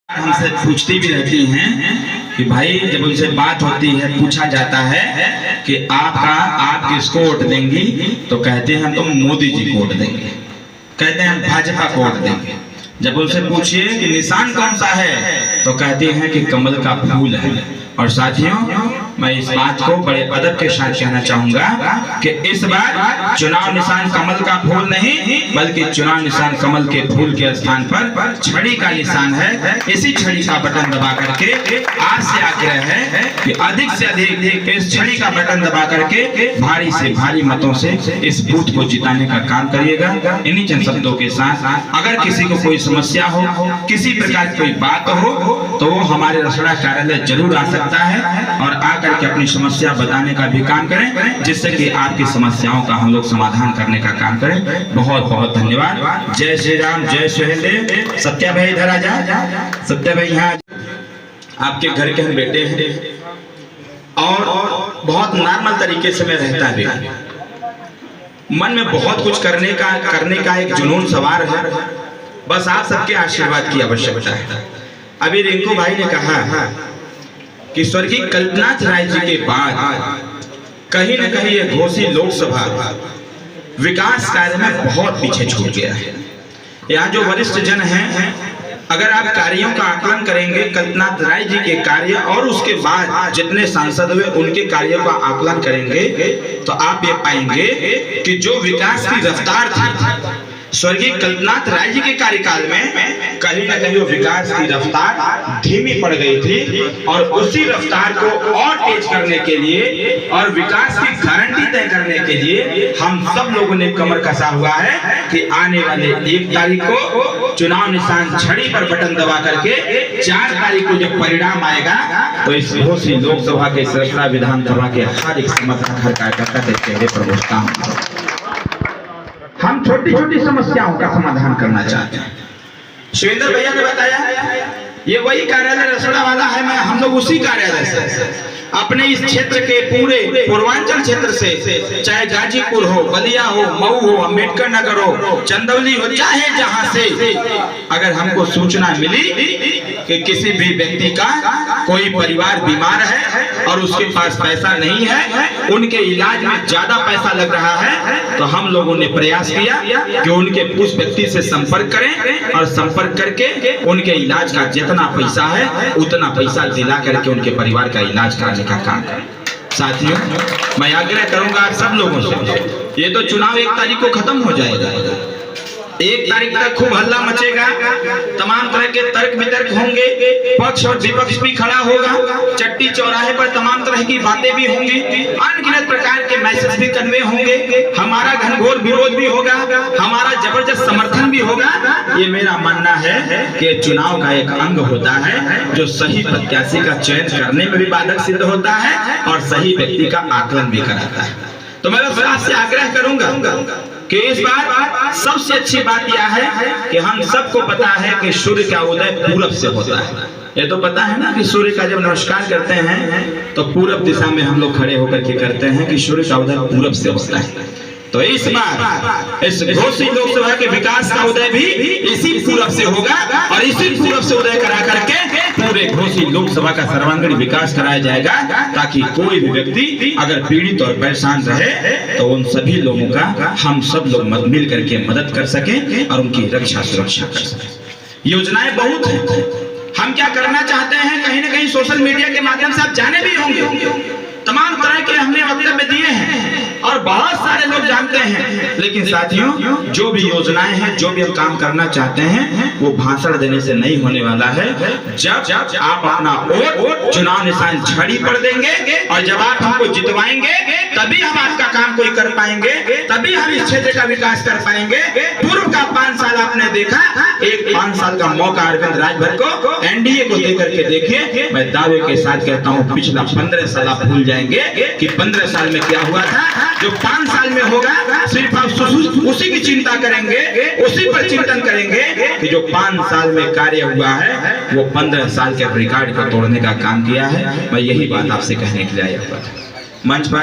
हमसे पूछती भी रहती हैं कि भाई जब उनसे बात होती है पूछा जाता है कि आप किसको वोट देंगी, तो कहते हैं हम तो मोदी जी को वोट देंगे, कहते हैं भाजपा को वोट देंगे। जब उनसे पूछिए कि निशान कौन सा है, तो कहते हैं कि कमल का फूल है। और साथियों, मैं इस बात को बड़े अदब के साथ कहना चाहूंगा कि इस बार चुनाव निशान कमल का फूल नहीं, बल्कि चुनाव निशान कमल के फूल के स्थान पर छड़ी का निशान है। इसी छड़ी का बटन दबा करके आज से आग्रह है कि अधिक से अधिक इस छड़ी का बटन दबा करके भारी से भारी मतों से इस बूथ को जिताने का काम करिएगा। इन्हीं चंद शब्दों के साथ अगर किसी को कोई समस्या हो, किसी प्रकार की कोई बात हो, तो वो हमारे रसोड़ा कार्यालय जरूर आ सकता है और आकर के अपनी समस्या बताने का भी काम करें, जिससे कि आपकी समस्याओं का हम लोग समाधान करने का काम करें। बहुत बहुत धन्यवाद। जय श्री राम, जय सुहेलदेव। सत्या भाई इधर आ जा। सत्या भाई यहाँ आपके घर के हम बेटे हैं और बहुत नॉर्मल तरीके से मैं रहता भी, मन में बहुत कुछ करने का एक जुनून सवार है। बस आप सबके आशीर्वाद की आवश्यकता है। अभी रिंकू भाई ने कहा कि स्वर्गीय कल्पनाथ राय जी के बाद कहीं न कहीं ये घोसी लोकसभा विकास कार्य में बहुत पीछे छूट गया है। यहाँ जो वरिष्ठ जन हैं, अगर आप कार्यों का आकलन करेंगे, कल्पनाथ राय जी के कार्य और उसके बाद जितने सांसद हुए उनके कार्यों का आकलन करेंगे, तो आप ये पाएंगे कि जो विकास की रफ्तार थी स्वर्गीय कल्पनाथ राय जी के कार्यकाल में, कहीं न कहीं वो विकास की रफ्तार धीमी पड़ गई थी। और उसी रफ्तार को और तेज करने के लिए और विकास की गारंटी तय करने के लिए हम सब लोगों ने कमर कसा हुआ है कि आने वाले 1 तारीख को चुनाव निशान छड़ी पर बटन दबा करके 4 तारीख को जब परिणाम आएगा, तो इस घोसी लोकसभा के सदस्य विधानसभा के हर एक समर्थक हर कार्यकर्ता के चेहरे पर मुस्कान। हम छोटी छोटी समस्याओं का समाधान करना चाहते हैं। सुरेंद्र भैया ने बताया ये वही कार्यालय रसोड़ा वाला है। मैं हम लोग उसी कार्यालय से अपने इस क्षेत्र के पूरे पूर्वांचल क्षेत्र से, चाहे गाजीपुर हो, बलिया हो, मऊ हो, अम्बेडकर नगर हो, चंदौली हो, चाहे जहां से अगर हमको सूचना मिली कि किसी भी व्यक्ति का कोई परिवार बीमार है और उसके पास पैसा नहीं है, उनके इलाज में ज्यादा पैसा लग रहा है, तो हम लोगों ने प्रयास किया कि उनके उस व्यक्ति से संपर्क करें और संपर्क करके उनके इलाज का जितना पैसा है उतना पैसा दिला करके उनके परिवार का इलाज कराने का काम करें। साथियों, मैं आग्रह करूंगा आप सब लोगों से, ये तो चुनाव 1 तारीख को खत्म हो जाएगा। 1 तारीख तक खूब हल्ला मचेगा, तमाम तरह के तर्क वितर्क होंगे, पक्ष और विपक्ष भी खड़ा होगा, चट्टी चौराहे पर तमाम तरह की बातें भी होंगी, अनगिनत प्रकार के मैसेज भी कन्वे होंगे, हमारा घनघोर विरोध भी होगा, हमारा जबरदस्त समर्थन भी होगा। ये मेरा मानना है कि चुनाव का एक अंग होता है जो सही प्रत्याशी का चयन करने में भी बाधक सिद्ध होता है और सही व्यक्ति का आकलन भी कराता है। तो मैं आपसे आग्रह करूंगा कि इस बार सबसे अच्छी बात यह है कि हम सबको पता है कि सूर्य का उदय पूरब से होता है। ये तो पता है ना कि सूर्य का जब नमस्कार करते हैं तो पूरब दिशा में हम लोग खड़े होकर के करते हैं कि सूर्य का उदय पूरब से होता है। तो इस बार इस घोसी लोकसभा के विकास का उदय भी इसी पूरब से होगा और इसी पूरब से उदय करा करके पूरे घोसी लोकसभा का सर्वांगीण विकास कराया जाएगा, ताकि कोई भी व्यक्ति अगर पीड़ित और परेशान रहे तो उन सभी लोगों का हम सब लोग मिल करके मदद कर सकें और उनकी रक्षा सुरक्षा कर सकें। योजनाएं बहुत हैं, हम क्या करना चाहते हैं कहीं ना कहीं सोशल मीडिया के माध्यम से आप जाने भी होंगे, तमाम तरह के हमने वक्तव्य दिए हैं और बहुत सारे लोग जानते हैं। लेकिन साथियों, जो भी योजनाएं हैं, जो भी हम काम करना चाहते हैं, वो भाषण देने से नहीं होने वाला है। जब आप अपना वोट चुनाव निशान छड़ी पर देंगे और जब आप हमको जितवाएंगे, तभी हम आपका काम कोई कर पाएंगे, तभी हम इस क्षेत्र का विकास कर पाएंगे। पूर्व का 5 साल आपने देखा, एक 5 साल का मौका अरविंद राजभर को, एनडीए को देकर के देखिए। मैं दावे के साथ कहता हूँ पिछला 15 साल आप भूल जाएंगे कि 15 साल में क्या हुआ था। जो 5 साल में होगा सिर्फ आप उसी की चिंता करेंगे, उसी पर चिंतन करेंगे कि जो 5 साल में कार्य हुआ है वो 15 साल के रिकॉर्ड को तोड़ने का काम किया है। मैं यही बात आपसे कहने के लिए आया था मंच पर।